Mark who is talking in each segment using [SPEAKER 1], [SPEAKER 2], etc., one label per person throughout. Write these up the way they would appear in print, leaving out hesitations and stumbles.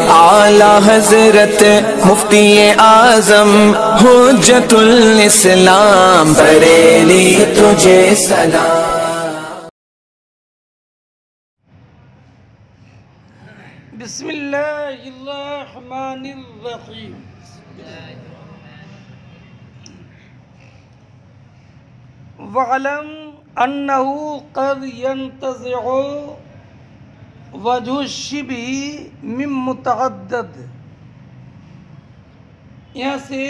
[SPEAKER 1] आला हजरत मुफ्ती आजम हुज्जतुल इस्लाम बरेली तुझे सलाम।
[SPEAKER 2] बिस्मिल्लाहिर्रहमानिर्रहीम। वअलम अन्नहु क़द यंतज़िउ वजहु शिबही मिन मुतअद्दिद। यहाँ से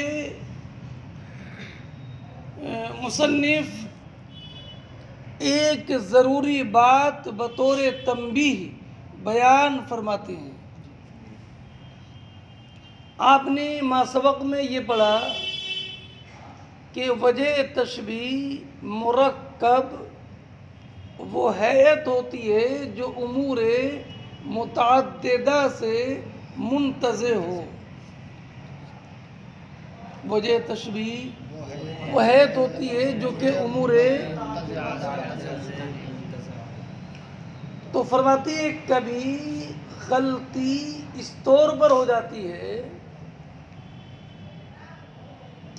[SPEAKER 2] मुसन्निफ एक ज़रूरी बात बतौर तंबीह बयान फरमाते हैं। आपने मासबक में ये पढ़ा कि वजह तशबीह मुरक्कब वो हैत होती है जो उमूर मुतअद्दिदा से मुंतज़े हो। वजह तशबीह वो हैत होती है जो कि उमूर, तो फरमाती है कभी गलती इस तौर पर हो जाती है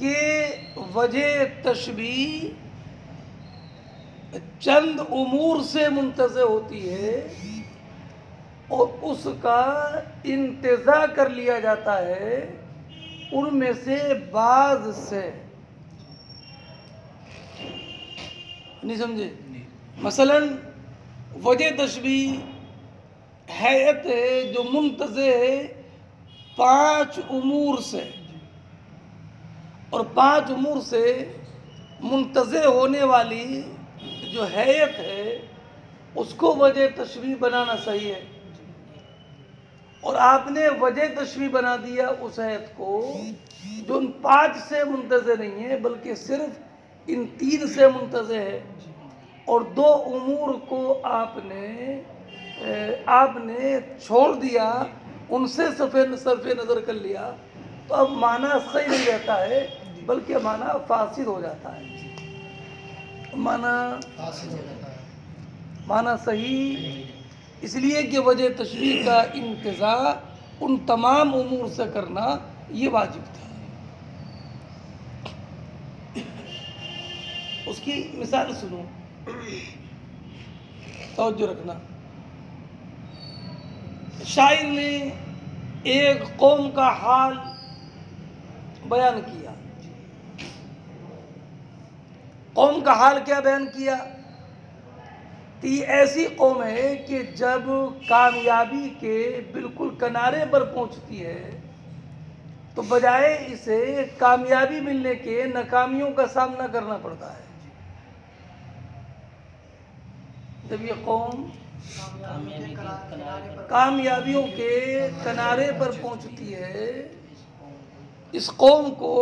[SPEAKER 2] कि वजह तशबीह चंद उमूर से मुंतज़े होती है और उसका इंतज़ा कर लिया जाता है उनमें से बाज से। नहीं समझे? मसलन वजह तशबीह हैत है जो मुंतज़े है 5 उमूर से, और 5 उमूर से मुंतज़े होने वाली जो हैत है उसको वजह तशबीह बनाना सही है। और आपने वजह तशबीह बना दिया उस हैत को जो उन 5 से मुंतज़े नहीं है बल्कि सिर्फ इन 3 से मुंतज़े है, और 2 उमूर को आपने छोड़ दिया, उनसे सरफ़े नज़र कर लिया, तो अब माना सही नहीं रहता है बल्कि माना फासिद हो जाता है। माना सही इसलिए कि वजह तशबीह का इंतज़ा उन तमाम उमूर से करना ये वाजिब था। उसकी मिसाल सुनो, तवज्जो रखना। शायर ने एक कौम का हाल बयान किया। कौम का हाल क्या बयान किया? तो ये ऐसी कौम है कि जब कामयाबी के बिल्कुल किनारे पर पहुंचती है तो बजाय इसे कामयाबी मिलने के नाकामियों का सामना करना पड़ता है। जब ये कौम कामयाबियों के किनारे पर पहुंचती है, इस कौम को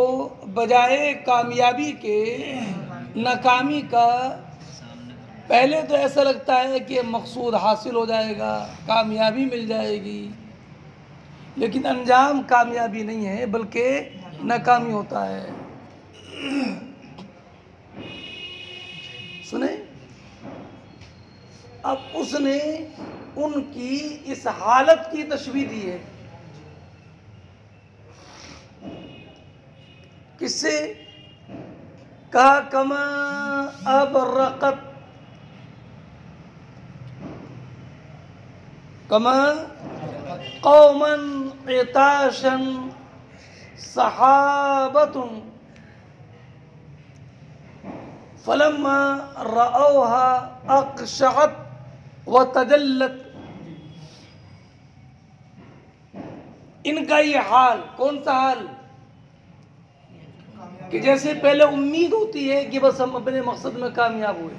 [SPEAKER 2] बजाय कामयाबी के नाकामी का पहले तो ऐसा लगता है कि मकसूद हासिल हो जाएगा, कामयाबी मिल जाएगी, लेकिन अंजाम कामयाबी नहीं है बल्कि नाकामी होता है। सुने, अब उसने उनकी इस हालत की तशबीह दी है। किससे कहा? कमा अबरक़त, कमा कौमन इताशन सहाबतुन फलम्मा रअौहा अक़शअत व तजल्लत। इनका ये हाल, कौन सा हाल? कि जैसे पहले उम्मीद होती है कि बस हम अपने मकसद में कामयाब हुए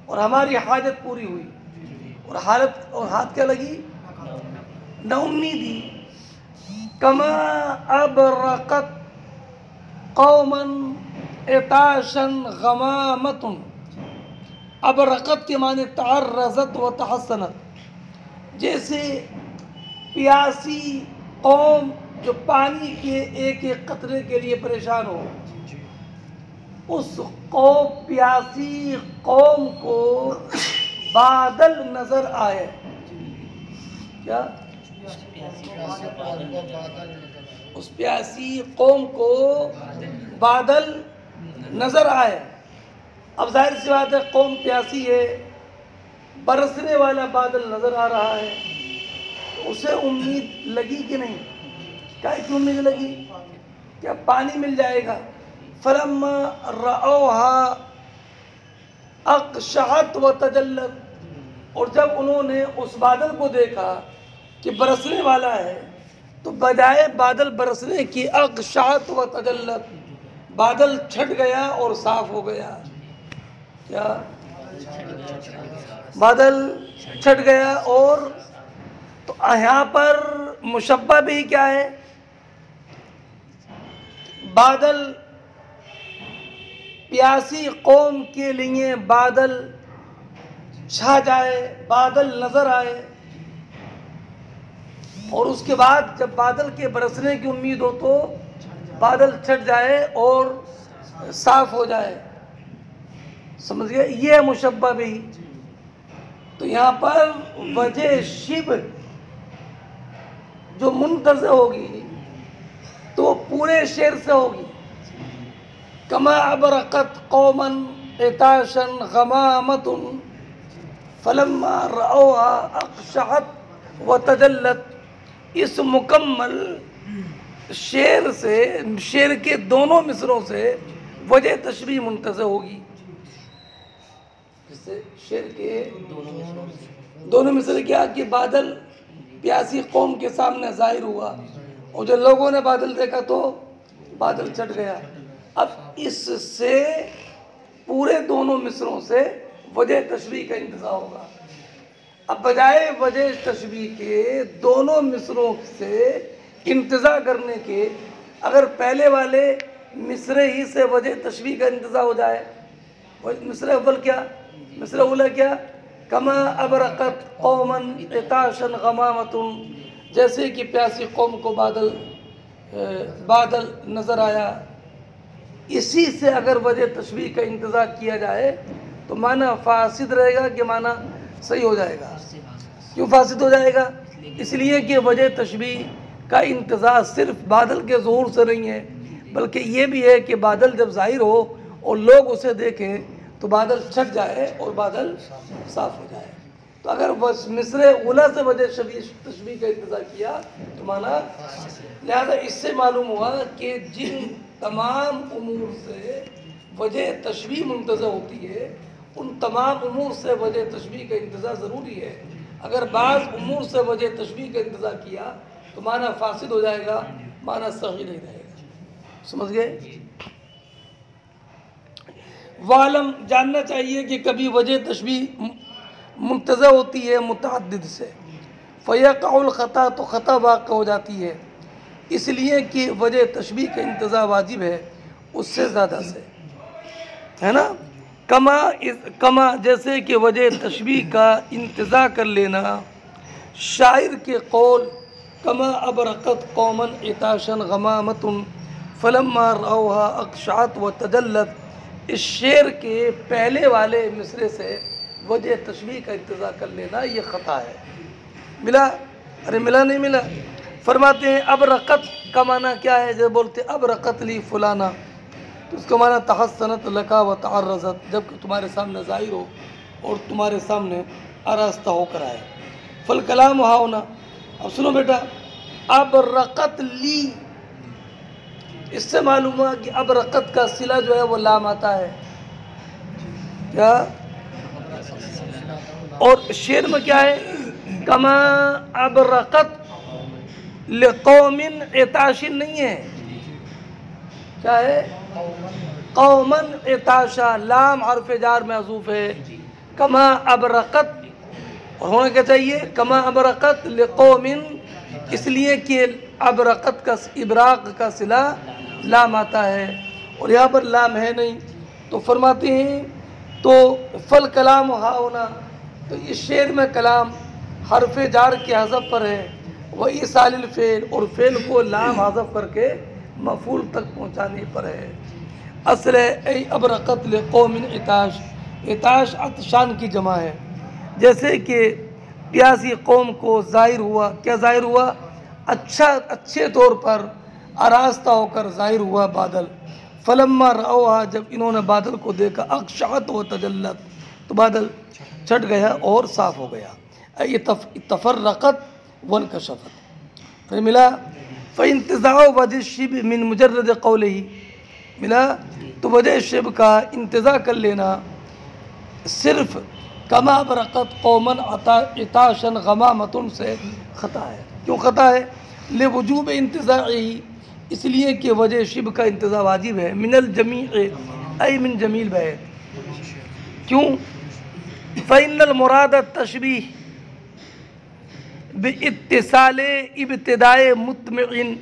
[SPEAKER 2] और हमारी हाजत पूरी हुई, और हालत और हाथ क्या लगी? नाउम्मीदी। कमा अबरक़त कौमन इताशन गमामतुन। अबरक़त के माने तअर्रज़त व तहस्सनत। जैसे प्यासी कौम जो पानी के एक एक कतरे के लिए परेशान हो, उस प्यासी कौम को बादल नजर आए। क्या? उस प्यासी कौम को बादल नजर आए। अब जाहिर सी बात है, कौम प्यासी है, बरसने वाला बादल नजर आ रहा है, तो उसे उम्मीद लगी कि नहीं? क्या की उम्मीद लगी? क्या पानी मिल जाएगा? फलम्मा रअौहा अक़शअत व तजल्लत, और जब उन्होंने उस बादल को देखा कि बरसने वाला है, तो बजाय बादल बरसने की अक़शअत व तजल्लत, बादल छट गया और साफ हो गया। क्या? बादल छट गया। और तो यहाँ पर मुशब्बह भी क्या है? बादल प्यासी कौम के लिए बादल छा जाए, बादल नजर आए, और उसके बाद जब बादल के बरसने की उम्मीद हो तो बादल छट जाए और साफ हो जाए। समझ गए? ये है मुशब्बह भी। तो यहाँ पर वजह शिब जो मुंतज़िर होगी तो पूरे शेर से होगी। कमा अबरक़त कौमन इताशन गमामतुन फलम्मा रअौहा अक़शअत व तजल्लत, इस मुकम्मल शेर से, शेर के दोनों मिसरों से वजह तशबीह मुंतज़िर होगी। जिससे शेर के दोनों मिसरे क्या कि बादल प्यासी कौम के सामने जाहिर हुआ, और जो लोगों ने बादल देखा तो बादल छट गया। अब इससे पूरे दोनों मिसरों से वजह तशबीह का इंतज़ार होगा। अब बजाय वजह तशबीह के दोनों मिसरों से इंतज़ार करने के, अगर पहले वाले मिसरे ही से वजह तशबीह का इंतज़ार हो जाए। मिसरे अव्वल क्या? मिसरे अव्वल क्या? कमा अबरक़त कौमन इताशन गमामतुन, जैसे कि प्यासी कौम को बादल नज़र आया। इसी से अगर वजह तशबीह का इंतज़ार किया जाए तो माना फासिद रहेगा कि माना सही हो जाएगा? क्यों फासिद हो जाएगा? इसलिए कि वजह तशबीह का इंतज़ार सिर्फ बादल के ज़ुहूर से नहीं है, बल्कि ये भी है कि बादल जब ज़ाहिर हो और लोग उसे देखें तो बादल छट जाए और बादल साफ हो जाए। तो अगर बस मिसरे उला से वजह तशबीह का इंतज़ार किया तो माना, लिहाजा इससे मालूम हुआ कि जिन तमाम उमूर से वजह तशबीह मुंतज़िर होती है, उन तमाम उमूर से वजह तशबीह का इंतज़ार ज़रूरी है। अगर बाज़ उमूर से वजह तशबीह का इंतज़ार किया तो माना फासिद हो जाएगा, माना सही नहीं रहेगा। समझ गए? वालम, जानना चाहिए कि कभी वजह तशबीह मुंतज़िर होती है मुतअद्दिद से, फ़यक़अुल ख़ता, तो ख़ता वाक़ हो जाती है, इसलिए कि वजह तशबीह का इंतज़ार वाजिब है उससे ज़्यादा से, है ना। कमा जैसे कि वजह तशबीह का इंतज़ार कर लेना शायर के कौल कमा अबरक़त कौमन इताशन गमामतुन फलम्मा रअौहा अक़शअत व तजल्लत, इस शेर के पहले वाले मिसरे से वजह तशबीह का इंतज़ार कर लेना ये ख़ता है। मिला? अरे मिला नहीं मिला? फरमाते हैं अबरक़त का माना क्या है? जब बोलते अबरक़त ली फलाना, तो उसका माना तहस्सनत लका व तअर्रज़त, जबकि तुम्हारे सामने ज़ाहिर हो और तुम्हारे सामने आरास्ता होकर आए। फल कलाम हाउना, अब सुनो बेटा, अबरक़त ली, इससे मालूम हुआ कि अबरक़त का सिला जो है वो लाम आता है। क्या? और शेर में क्या है? कमा अबरक़त लिक़ौमिन इताशिन नहीं है, क्या है? कौमन इताशा, लाम हर्फ जार महज़ूफ़ है। कमा अबरक़त, और होना क्या चाहिए? कमा अबरक़त लिक़ौमिन, इसलिए कि अबरक़त का इबराक़ का सिला लाम आता है और यहाँ पर लाम है नहीं। तो फरमाते हैं तो फल कलाम हाउना, तो इस शेर में कलाम हर्फ जार के हज़फ पर है, वही सालिल फ़ेल, और फ़ेल को लाम हज़फ करके मफ़ूल तक पहुँचाने पर है। असल है अबरक़त लिक़ौमिन इताश, इताश अतशान की जमा है। जैसे कि प्यासी कौम को ज़ाहिर हुआ, क्या ज़ाहिर हुआ? अच्छे तौर पर आरास्ता होकर ज़ाहिर हुआ बादल। फलम्मा रअौहा, जब इन्होंने बादल को देखा, अक्षअत व तजल्लत, तो बादल छट गया और साफ़ हो गया। तफर्रक़त वनकशफ़त, फिर मिला फ़इंतिज़ाउ वजह शिब मिन मुजर्रद क़ौलिही, मिला तो वजह शिब का इंतज़ा कर लेना सिर्फ कमा बरक़त कौमन इताशन गमामतुन से ख़ता है। क्यों ख़ता है? ले वजूब इंतज़ाई, इसलिए कि वजह शिब का इंतज़ा वाजिब है। मिनल जमीअ ऐ मिन जमील बैत, क्यों? फ़इन्नल मुराद तशबीह बिइत्तिसाले इब्तिदाए मुतमइन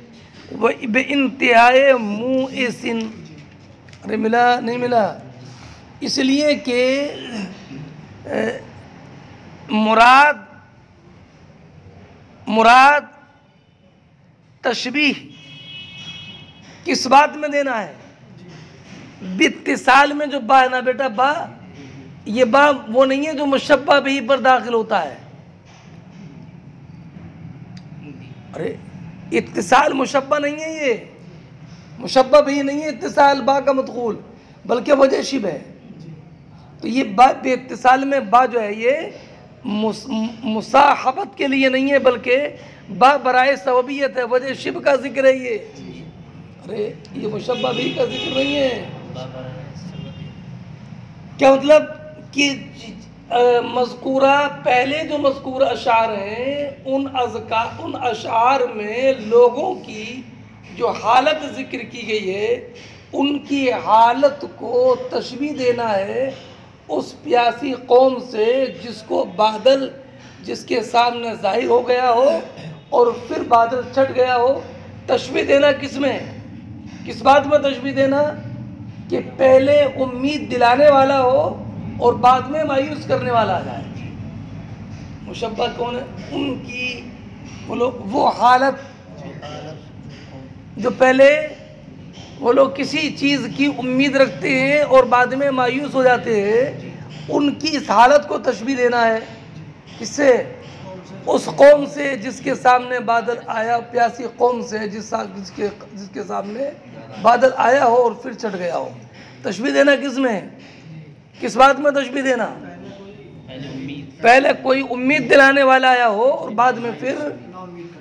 [SPEAKER 2] व बिइंतिहाए मुइसिन। अरे मिला नहीं मिला? इसलिए कि मुराद तशबीह किस बात में देना है? बित्तिसाल में जो बा है ना बेटा, बा, ये बा वो नहीं है जो मुशब्बा बिही पर दाखिल होता है। अरे इत्तिसाल मुशब्बा नहीं है, ये मुशब्बा बिही नहीं है, इत्तिसाल बा का मदखूल बल्कि वजह शिब है। तो ये बा इत्तिसाल में बा जो है ये मुसाहबत के लिए नहीं है, बल्कि बा बराए सबबियत है, वजह शिब का जिक्र है ये। अरे ये मुशब्बा भी का जिक्र नहीं है। क्या मतलब कि मज़कूरा पहले जो मज़कूरा अशार हैं उन अशार में लोगों की जो हालत जिक्र की गई है उनकी हालत को तशबीह देना है उस प्यासी कौम से जिसको बादल जिसके सामने ज़ाहिर हो गया हो और फिर बादल छट गया हो। तशबीह देना किस में, किस बात में तशबीह देना? कि पहले उम्मीद दिलाने वाला हो और बाद में मायूस करने वाला आ जाए। मुशब्बा कौन है? उनकी बोलो वो हालत जो पहले वो लोग किसी चीज़ की उम्मीद रखते हैं और बाद में मायूस हो जाते हैं, उनकी इस हालत को तशबीह देना है। किससे? उस कौम से जिसके सामने बादल आया, प्यासी कौम से जिसके सामने बादल आया हो और फिर छट गया हो। तशबीह देना किस में, किस बात में तशबीह देना? पहले कोई उम्मीद दिलाने वाला आया हो और बाद में फिर,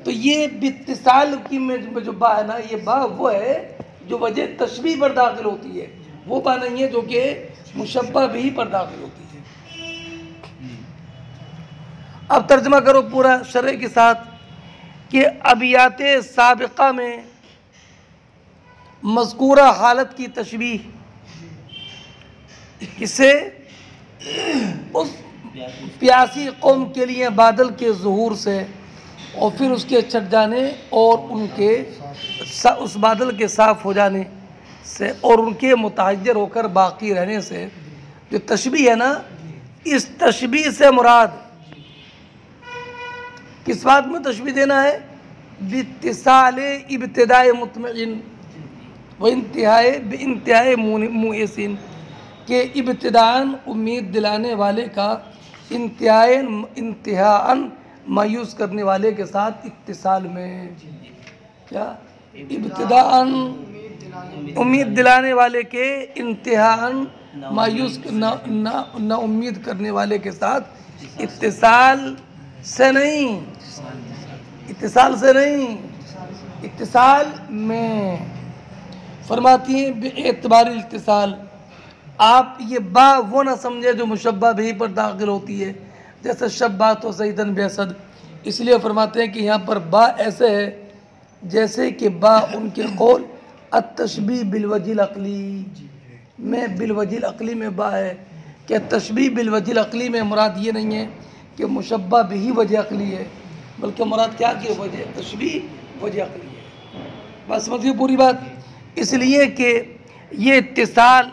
[SPEAKER 2] तो ये बित्तिसाल की में जो बा है ना, ये बा वो है जो वजह तशबीह पर दाखिल होती है, वो बा नहीं है जो कि मुशब्बा भी पर दाखिल होती है। अब तर्जमा करो पूरा शरह के साथ कि अबियाते साबिक़ा में मज़कूरा हालत की तशबीह किससे? उस प्यासी कौम के लिए बादल के ज़ुहूर से और फिर उसके छट जाने और उनके उस बादल के साफ़ हो जाने से और उनके मुतहज्जर होकर बाकी रहने से जो तशबीह है ना, इस तशबीह से मुराद किस बात में तशबीह देना है? बित्तिसाले इब्तिदाए मुतमइन व इंतहाए मुइसिन, के इब्तिदान उम्मीद दिलाने वाले का इंतहान मायूस करने वाले के साथ इत्तिसाल में। क्या? इब्तिदान उम्मीद दिलाने वाले के इंतहान मायूस न उम्मीद करने वाले के साथ इत्तिसाल से नहीं, इत्तिसाल से नहीं, इत्तिसाल में। फरमाती हैं बेएतबार इत्तिसाल, आप ये बा वो ना समझे जो मुशब्बा भी पर दाखिल होती है, जैसे शब्बा तो सईदन बेसद। इसलिए फरमाते हैं कि यहाँ पर बा ऐसे है जैसे कि बा उनके कौल अतशबीह बिलवजिल अक़ली में, बिलवजिल अक़ली में बा है। क्या तशबीह बिलवजिल अक़ली में मुराद ये नहीं है कि मुशब्बा भी वजह अक़ली है, बल्कि मुराद क्या कि वजह तशबीह वजह अक़ली है। बस समझिए पूरी बात। इसलिए कि ये इत्तिसाल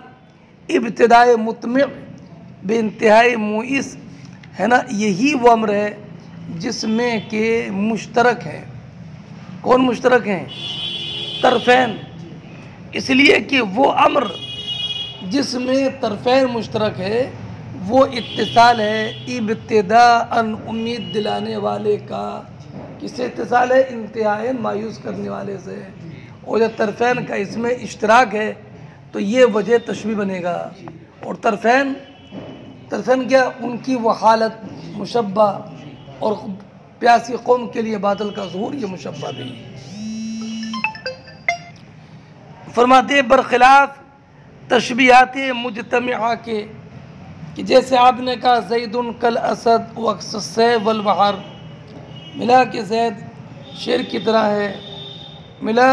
[SPEAKER 2] इब्तिदाए मुतमिअ बेइंतिहाए मुइस है ना, यही वो अम्र है जिसमें कि मुश्तरक है। कौन मुश्तरक हैं? तरफ़ैन। इसलिए कि वो अम्र जिसमें तरफ़ैन मुश्तरक है वो इत्तिसाल है इब्तिदाअन उम्मीद दिलाने वाले का। किससे इत्तिसाल है? इंतहायन मायूस करने वाले से। और जब तरफ़ैन का इसमें इश्तराक है तो ये वजह तशबीह बनेगा। और तरफ़ैन क्या? उनकी वो हालत मुशब्बा, और प्यासी कौम के लिए बादल का ज़हूर ये मुशब्बा भी। फरमाते बरखिलाफ तशबीहात मुजतमिआ के, कि जैसे आपने कहा ज़ैदुन कल असद वक्स वल बहर, मिला कि ज़ैद शेर की तरह है, मिला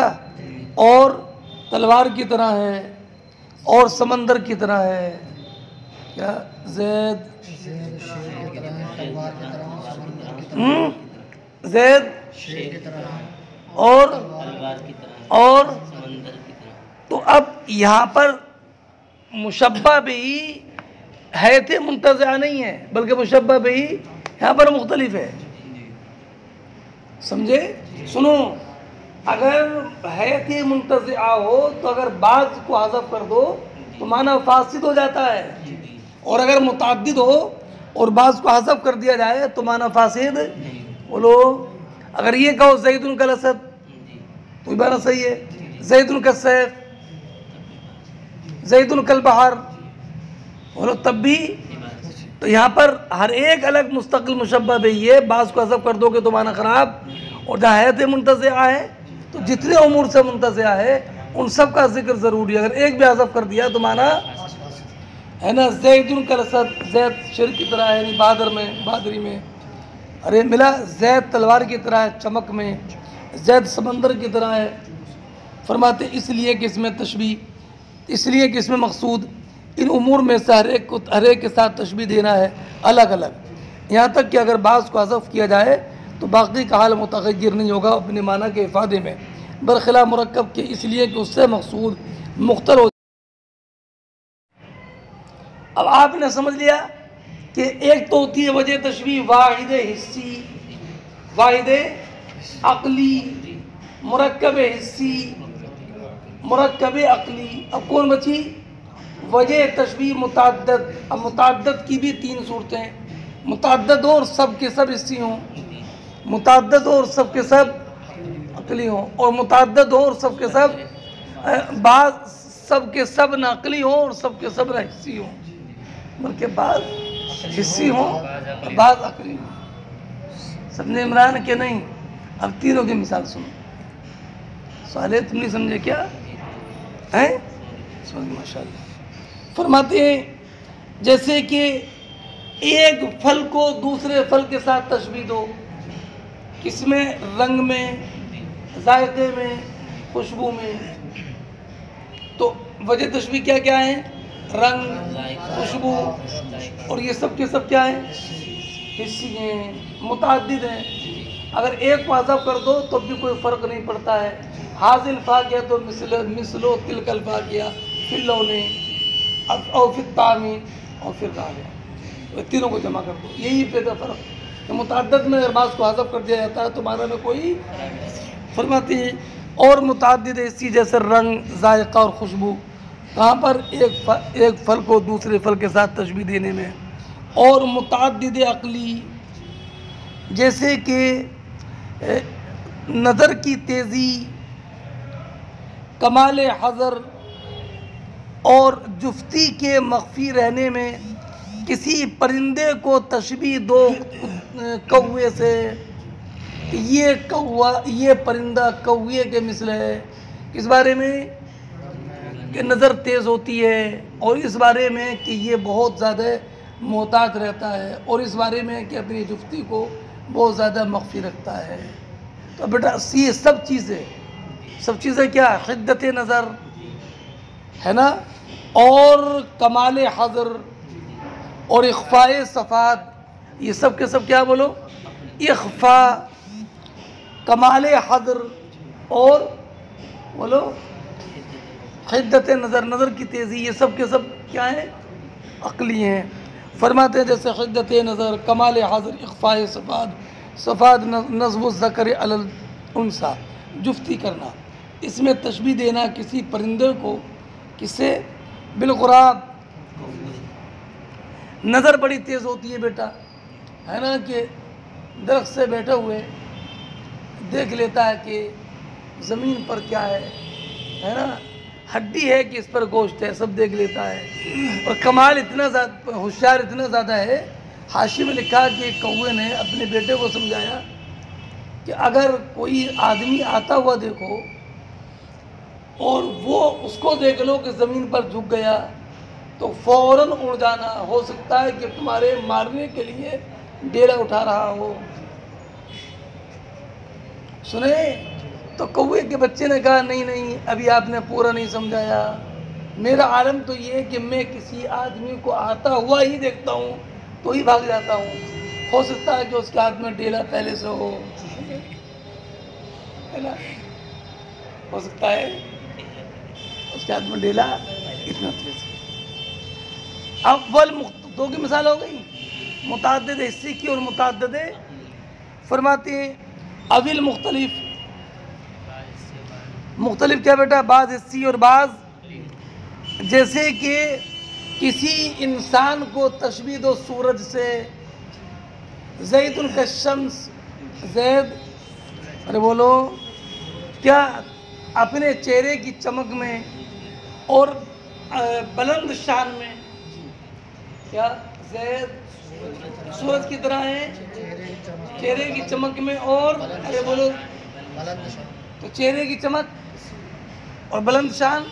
[SPEAKER 2] और तलवार की तरह है और समंदर की तरह है। क्या? ज़ैद ज़ैद और तो अब यहाँ पर मुशब्बा भी है थे मुंतज़िआ नहीं है, बल्कि मुशब्बा भी यहाँ पर मुख्तलिफ है। समझे? सुनो, अगर है मुंतज़िआ हो तो अगर बाज़ को हज़फ कर दो तो माना फासिद हो जाता है, और अगर मुतअद्दिद हो और बाज़ को हज़फ कर दिया जाए तो माना फासिद। बोलो, अगर ये कहो ज़ैदुन कल असद तो माना सही है, ज़ैदुन कल सैफ, ज़ैदुन कल बहर, बोलो तब भी। तो यहाँ पर हर एक अलग मुस्तकिल मुशब्बा भी है। बाज़ को हज़फ कर दोगे तो माना ख़राब, और जहाँ है मुंतज़िआ है तो जितने उमूर से मुंतज़िआ है उन सब का जिक्र ज़रूरी है। अगर एक भी हज़फ कर दिया तो माना है ना, ज़ैदुन कल असद, ज़ैद शेर की तरह है यानी बहादुर में, बहादुरी में। अरे मिला, ज़ैद तलवार की तरह है चमक में, ज़ैद समंदर की तरह है। फरमाते इसलिए कि इसमें तशबीह, इसलिए कि इसमें मकसूद इन उमूर में से हर एक के साथ तशबीह देना है अलग अलग, यहाँ तक कि अगर बाज़ को हज़फ किया जाए तो बाकी का हाल मुतग़य्यर नहीं होगा अपने माना के इफ़ादे में, बरखिलाफ़ मुरक्कब के, इसलिए कि उससे मकसूद मुख्तलिफ हो। अब आपने समझ लिया कि एक तो होती है वजह तशबीह वाहिद हिस्सी, वाहिद अक़ली, मुरक्कब हिस्सी, मुरक्कब अक़ली। अब कौन बची? वजह तशबीह मुतअद्दिद। अब मुतअद्दिद की भी तीन सूरतें, मुतअद्दिद हो और सब के सब हिस्सी हों, मुतअद्दिद हो और सब के सब अक़ली हों, और मुतअद्दिद हो और सब के सब बाज़ सब के सब न अक़ली हों और सब के सब न हिस्सी हों, बल्कि बाज़ हिस्सी हों और बाज़ अक़ली हों। समझे इमरान के नहीं? अब तीनों की मिसाल सुनो। साले तुम नहीं समझे क्या हैं? समझ माशाअल्लाह। फरमाते हैं जैसे कि एक फल को दूसरे फल के साथ तशबीह दो, किसमें? रंग में, जायके में, खुशबू में। तो वजह तशबीह क्या क्या है? रंग, खुशबू, और ये सब के सब क्या है? हिस्सी हैं, मुतअद्दिद हैं। अगर एक को हज़फ कर दो तो भी कोई फ़र्क नहीं पड़ता है। हाजिल फा गया तो मिसलो तिलकल फा गया, फिर लौने और फिर तामी और फिर कहा गया, तीनों को जमा कर दो, यही पैदा फ़र्क है। मुतअद्दिद में अगर बाज़ को हज़फ कर दिया जाता है तो माना में कोई फरमाती है। और मुतअद्दिद हिस्सी जैसे रंग, जायका और खुशबू, कहाँ पर? एक फल को दूसरे फल के साथ तशबीह देने में। और मुतअद्दिद अक़ली जैसे कि नज़र की तेज़ी, कमाल हज़र और जुफ्ती के मख्फी रहने में। किसी परिंदे को तशबीह दो कौवे से, ये कौवा, ये परिंदा कौवे के मिसल है। किस बारे में? कि नज़र तेज़ होती है, और इस बारे में कि ये बहुत ज़्यादा मोहतात रहता है, और इस बारे में कि अपनी जुफ्ती को बहुत ज़्यादा मख्फी रखता है। तो बेटा ये सब चीज़ें क्या? हिद्दत नज़र है ना, और कमाल हज़र और इख्फ़ाए सफ़ात, ये सब के सब क्या? बोलो, इख्फ़ा, कमाल हज़र और बोलो हिद्दत नज़र, नज़र की तेज़ी, ये सब के सब क्या हैं? अक़ली हैं। फरमाते हैं जैसे हिद्दत नज़र, कमाल हज़र, इख्फ़ाए सफ़ात, सफ़ात नज़्व ज़कर अलल उनसा, जुफ्ती करना। इसमें तशबीह देना किसी परिंदे को, किससे? बिलग़ुराब, नज़र बड़ी तेज़ होती है बेटा, है ना, कि दरख्त से बैठे हुए देख लेता है कि ज़मीन पर क्या है ना, हड्डी है कि इस पर गोश्त है, सब देख लेता है। और कमाल इतना ज़्यादा, होशियार इतना ज़्यादा है, हाशी में लिखा कि कौवे ने अपने बेटे को समझाया कि अगर कोई आदमी आता हुआ देखो और वो उसको देख लो कि ज़मीन पर झुक गया तो फ़ौरन उड़ जाना, हो सकता है कि तुम्हारे मारने के लिए डेरा उठा रहा हो। सुने तो कौवे के बच्चे ने कहा नहीं नहीं, अभी आपने पूरा नहीं समझाया। मेरा आलम तो ये है कि मैं किसी आदमी को आता हुआ ही देखता हूँ तो ही भाग जाता हूँ। हो सकता है कि उसके हाथ में डेला पहले से हो, है ना, हो सकता है उसके हाथ में डेला इतना तेज। अब वल दो की मिसाल हो गई, मुतअद्दिद हिस्सी की और मुतअद्दिद, फरमाते हैं अविल मुख्तलिफ, मुख्तलिफ क्या बेटा, बाज़ हिस्सी और बाज़, जैसे कि किसी इंसान को तशबीह दो सूरज से, ज़ैदुन का शम्स, ज़ैद, अरे बोलो क्या, अपने चेहरे की चमक में और बुलंद शान में, क्या ज़ैद सूरज की तरह है चेहरे की चमक में, और अरे बोलो तो चेहरे की चमक और बुलंद शान,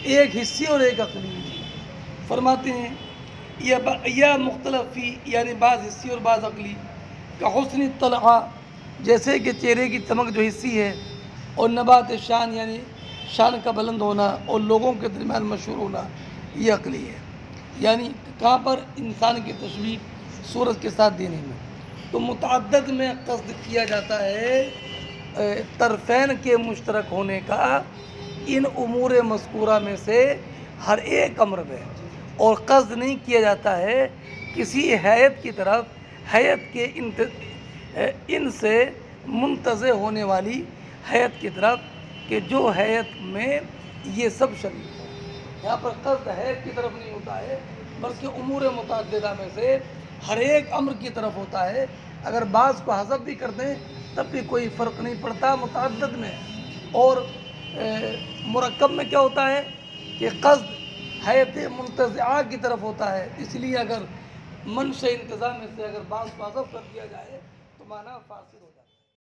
[SPEAKER 2] एक हिस्सी और एक अकली। फरमाते हैं यह मुख्तलफी यानी बाज़ हिस्सी और बाज़ अकली का हुस्न तलहा, जैसे कि चेहरे की चमक जो हिस्सी है, और नबात शान यानी शान का बुलंद होना और लोगों के दरमियान मशहूर होना, ये अकली है। यानी कहाँ पर, इंसान की तशबीह सूरज के साथ देने में। तो मुतअद्दिद में क़स्द किया जाता है तरफ़ैन के मुश्तरक होने का इन उमूर मज़कूरा में से हर एक अम्र में, और क़स्द नहीं किया जाता है किसी हैत की तरफ, हैत के इनसे मुंतज़े होने वाली हैत की तरफ, कि जो हैत में ये सब शरीक है। यहाँ पर क़स्द हैत की तरफ नहीं होता है, बल्कि उमूर मुतअद्दिदा में से हर एक अम्र की तरफ होता है। अगर बाज़ को हज़फ भी कर दें तब भी कोई फ़र्क नहीं पड़ता मुतअद्दिद में। और मुरक्कब में क्या होता है कि क़स्द हैत मुंतज़िआ की तरफ होता है, इसलिए अगर मंशअ इंतज़ाम में से अगर बाज़ को हज़फ कर दिया जाए तो माना फासिद होता है।